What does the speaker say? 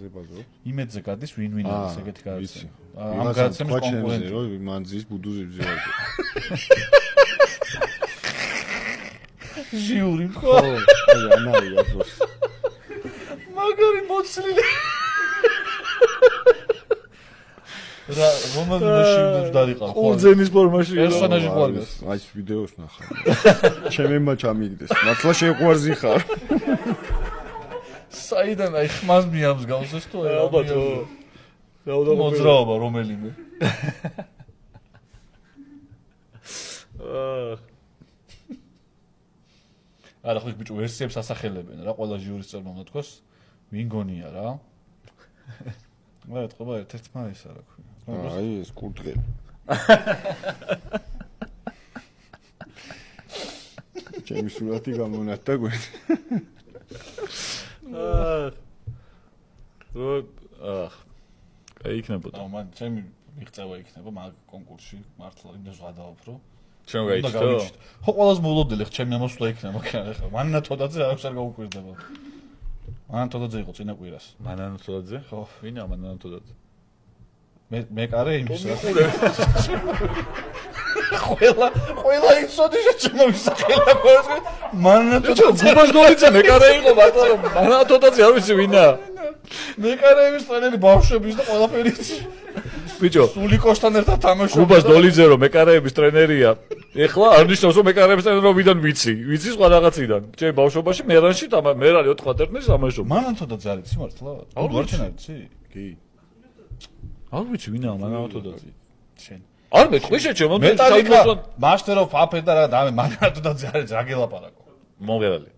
ხაზე ბაზრობ. იმედზე გადის ვინ არის ეგეთი ვიცი. გადაცემა. ამ გადაცემის კონკურენტი. რომ მანძის ბუდუზე ბზევაზე. ჟიური ხო? აი ანარია დროს. მაგარი მოცლილი. რა რომელიმე შიმდებს დაიყავ ხო? ყურძენის ფორმაში პერსონაჟი ხო არის? აი ეს ვიდეოს ნახავ. ჩემმა ჩამიგდეს. მართლა შეყვარზი ხარ. საიდან აი ხმას მიამსგავს ეს თუ აი ალბათო. მოძრაობა რომელიმე. არა ხო ბიჭო ვერსიებს ასახელებენ რა ყველა ჟიურის წევრმა უნდა თქვას ვინ გონია რა. რა ეთქობა ერთ-ერთმა ისა რა ქვია. აი ეს კურდღელი. ჩემი სურათი გამონათდა გვერდ. აი იქნებოდა. და მან ჩემი მიღწევა იქნება მაგ კონკურსში მართლა იმას ვადაობ ჩვენ გაიჩნდა. ხო ყველას მოულოდელი ხ ჩემი ამოსვლა იქნება მაგრამ ახლა მანანა თოდაძე აქვს არ გაუკვირდება. მანანა თოდაძე იყო წინა კვირას. მანანა თოდაძე? ხო, ვინაა მანანა თოდაძე? მე კარე იმის რა. ყველა იცოდი შეჩემო ვისახელა ყოველს მანანა თოდაძე. გუბას დოლიძე მე კარე იყო მართლა რომ მანანა თოდაძე არ ვიცი ვინაა. მე კარების ტრენერი ბავშვების და ყველაფერი იცი. ბიჭო, სულიკოსთან ერთად თამაშობ. გუბას დოლიძე რომ მეკარეების ტრენერია. ეხლა არ ნიშნავს რომ მეკარეების ტრენერობიდან ვიცი სხვა რაღაციდან. ჩემ ბავშვობაში მერანში მერალი 4 ტერმინს ამაშობ. მანანა თოდაძე არის მართლა? არ ვიცი. კი. არ ვიცი ვინაა მანანა თოდაძე. შენ. არ მეყვიშე ჩემო მეტალიკა მასტერო ფაფე და რა და მე მანანა თოდაძე არის რა გელაპარაკო. მომღერალი.